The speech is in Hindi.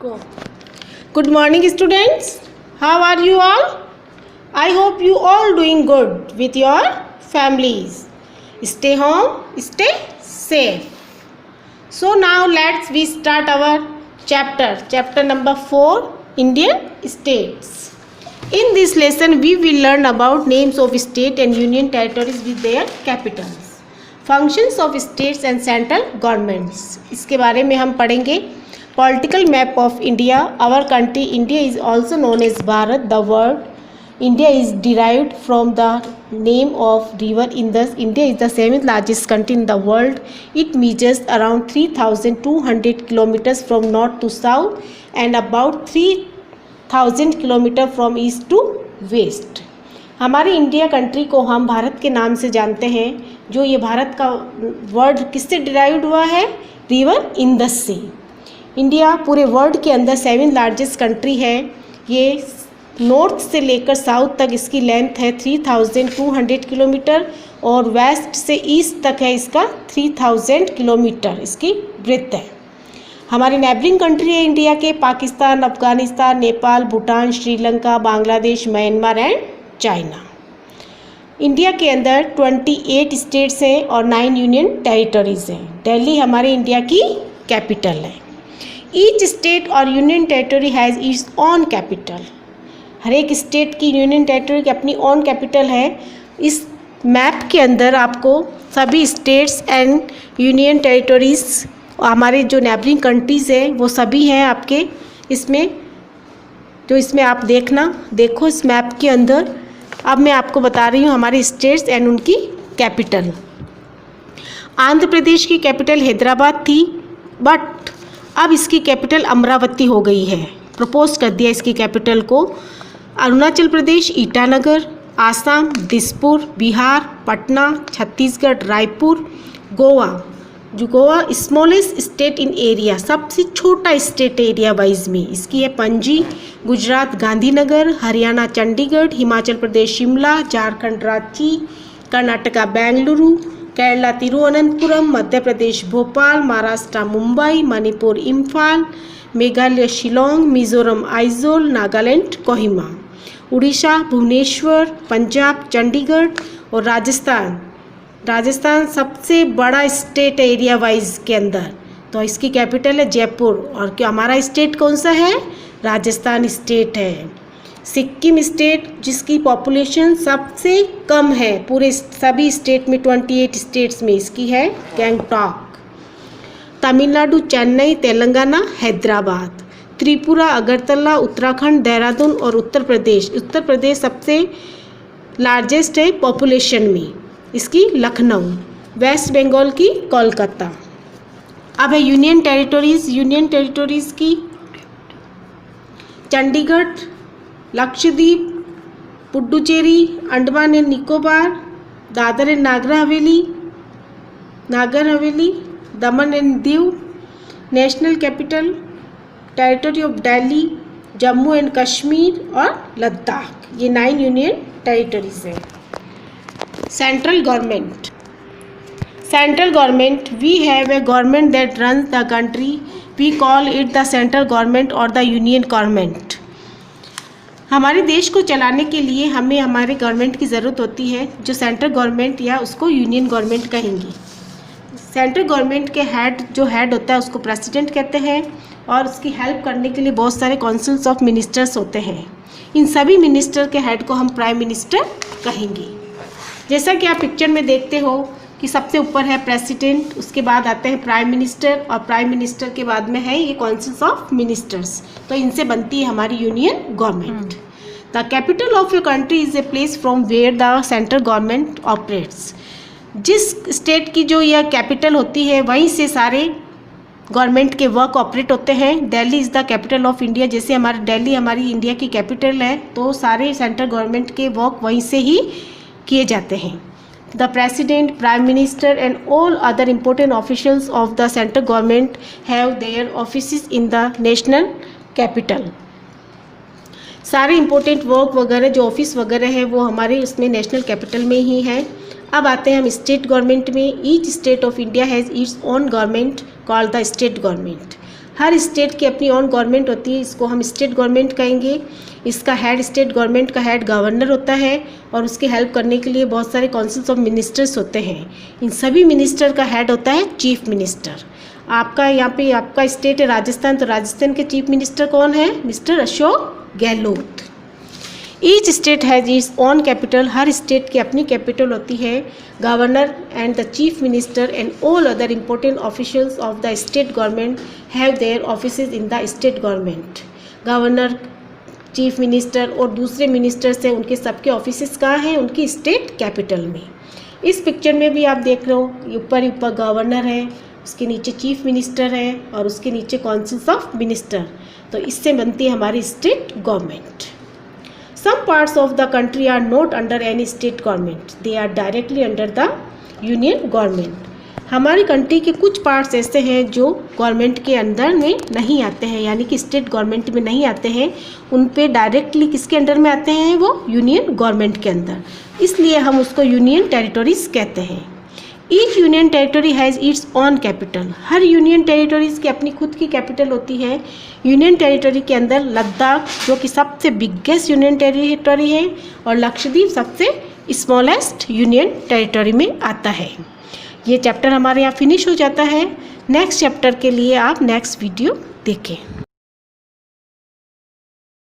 Go. Good morning, students. How are you all? I hope you all doing good with your families. Stay home, stay safe. So now we start our chapter number 4, Indian states. In this lesson we will learn about names of state and union territories with their capitals, functions of states and central governments. इसके बारे में हम पढ़ेंगे. Political map of India. Our country India is also known as Bharat. The word India is derived from the name of river Indus. India is the 7th largest country in the world. It measures around 3,200 kilometers from north to south and about 3,000 kilometers from east to west. हमारी इंडिया कंट्री को हम भारत के नाम से जानते हैं. जो ये भारत का वर्ड किससे डिराइव्ड हुआ है? रिवर इंदस से. इंडिया पूरे वर्ल्ड के अंदर 7th लार्जेस्ट कंट्री है. ये नॉर्थ से लेकर साउथ तक इसकी लेंथ है 3,200 किलोमीटर और वेस्ट से ईस्ट तक है इसका 3,000 किलोमीटर इसकी ब्रेथ है. हमारी नेबरिंग कंट्री है इंडिया के Pakistan, Afghanistan, Nepal, Bhutan, Sri Lanka, Bangladesh, Myanmar and China. India के अंदर 28 स्टेट्स हैं और 9 यूनियन टेरिटरीज हैं. दिल्ली हमारे इंडिया की कैपिटल है. ईच स्टेट और union territory has its own capital. हर एक स्टेट की यूनियन टेरिटरी की अपनी ओन कैपिटल है. इस मैप के अंदर आपको सभी स्टेट्स एंड यूनियन टेरिटरीज हमारे जो नेबरिंग कंट्रीज़ हैं वो सभी हैं आपके इसमें. तो इसमें आप देखो इस मैप के अंदर. अब मैं आपको बता रही हूँ हमारे स्टेट्स एंड उनकी कैपिटल. आंध्र प्रदेश की कैपिटल हैदराबाद थी बट अब इसकी कैपिटल अमरावती हो गई है. प्रपोज कर दिया इसकी कैपिटल को. Arunachal Pradesh Itanagar, Assam Dispur, Bihar Patna, Chhattisgarh Raipur, Goa smallest state in area, सबसे छोटा स्टेट एरिया वाइज में इसकी है पणजी. गुजरात गांधीनगर, हरियाणा चंडीगढ़, हिमाचल प्रदेश शिमला, झारखंड रांची, कर्नाटका बेंगलुरु, केरला तिरुवनंतपुरम, मध्य प्रदेश भोपाल, महाराष्ट्र मुंबई, मणिपुर इम्फाल, मेघालय शिलोंग, मिजोरम आइजोल, नागालैंड कोहिमा, उड़ीसा भुवनेश्वर, पंजाब चंडीगढ़ और राजस्थान सबसे बड़ा स्टेट एरिया वाइज के अंदर. तो इसकी कैपिटल है जयपुर. और क्या हमारा स्टेट कौन सा है? राजस्थान स्टेट है. सिक्किम स्टेट जिसकी पॉपुलेशन सबसे कम है पूरे सभी स्टेट में 28 स्टेट्स में इसकी है गैंगटॉक. तमिलनाडु चेन्नई, तेलंगाना हैदराबाद, त्रिपुरा अगरतला, उत्तराखंड देहरादून और उत्तर प्रदेश सबसे लार्जेस्ट है पॉपुलेशन में इसकी लखनऊ. वेस्ट बंगाल की कोलकाता. अब है यूनियन टेरिटरीज की Chandigarh, Lakshadweep, Puducherry, Andaman and Nicobar, Dadra and Nagar Haveli, Daman and Diu. National capital territory of Delhi, Jammu and Kashmir और लद्दाख. ये 9 यूनियन टेरिटरीज हैं. Central government we have a government that runs the country. We call it the central government और द यूनियन गवर्नमेंट. हमारे देश को चलाने के लिए हमें हमारे गवर्नमेंट की ज़रूरत होती है जो सेंट्रल गवर्नमेंट या उसको यूनियन गवर्नमेंट कहेंगे. सेंट्रल गवर्नमेंट के हेड होता है उसको प्रेसिडेंट कहते हैं और उसकी हेल्प करने के लिए बहुत सारे काउंसिल्स ऑफ मिनिस्टर्स होते हैं. इन सभी मिनिस्टर के हेड को हम प्राइम मिनिस्टर कहेंगे. जैसा कि आप पिक्चर में देखते हो कि सबसे ऊपर है प्रेसिडेंट, उसके बाद आते हैं प्राइम मिनिस्टर और प्राइम मिनिस्टर के बाद में है ये काउंसिल्स ऑफ मिनिस्टर्स. तो इनसे बनती है हमारी union government. The capital of a country is a place from where the central government operates. जिस स्टेट की जो यह कैपिटल होती है वहीं से सारे गवर्नमेंट के वर्क ऑपरेट होते हैं. Delhi is the capital of India. जैसे दिल्ली हमारी इंडिया की कैपिटल है तो सारे सेंट्रल गवर्नमेंट के वर्क वहीं से ही किए जाते हैं. The President, Prime Minister and all other important officials of the central government have their offices in the national capital. सारे इम्पोर्टेंट वर्क वगैरह जो ऑफिस वगैरह है वो हमारे उसमें नेशनल कैपिटल में ही है. अब आते हैं हम स्टेट गवर्नमेंट में. Each state of India has its own government called the state government. Her state की अपनी ओन गवर्नमेंट होती है, इसको हम स्टेट गवर्नमेंट कहेंगे। इसका हेड, स्टेट गवर्नमेंट का हेड गवर्नर होता है और उसकी हेल्प करने के लिए बहुत सारे काउंसिल्स ऑफ मिनिस्टर्स होते हैं। इन सभी मिनिस्टर का हेड होता है चीफ मिनिस्टर। आपका यहाँ पे आपका स्टेट है राजस्थान, तो राजस्थान के चीफ मिनिस्टर कौन है? Mister Ashok Gehlot. Each state has its own capital, her state की अपनी कैपिटल होती है। Governor and the chief minister and all other important officials of the state government have their offices in the state government. Governor, chief minister और दूसरे मिनिस्टर्स हैं, उनके सबके ऑफिसेज कहाँ हैं? उनकी स्टेट कैपिटल में। इस पिक्चर में भी आप देख रहे हो, ऊपर गवर्नर है, उसके नीचे चीफ मिनिस्टर है और उसके नीचे काउंसिल्स ऑफ मिनिस्टर। तो इससे बनती है हमारी state government. Some parts of the country are not under any state government. They are directly under the union government. हमारी कंट्री के कुछ पार्ट्स ऐसे हैं जो गवर्नमेंट के अंदर में नहीं आते हैं, यानी कि स्टेट गवर्नमेंट में नहीं आते हैं। उन पे डायरेक्टली किसके अंडर में आते हैं? वो यूनियन गवर्नमेंट के अंदर, इसलिए हम उसको यूनियन टेरिटोरीज कहते हैं। Each union territory has it's on capital, her union territories की अपनी खुद की कैपिटल होती है। यूनियन टेरिटरी के अंदर लद्दाख जो कि सबसे बिगेस्ट यूनियन टेरिटरी है और लक्षद्वीप सबसे स्मॉलेस्ट यूनियन टेरिटरी में आता है। ये चैप्टर हमारे यहाँ फिनिश हो जाता है। नेक्स्ट चैप्टर के लिए आप नेक्स्ट वीडियो देखें।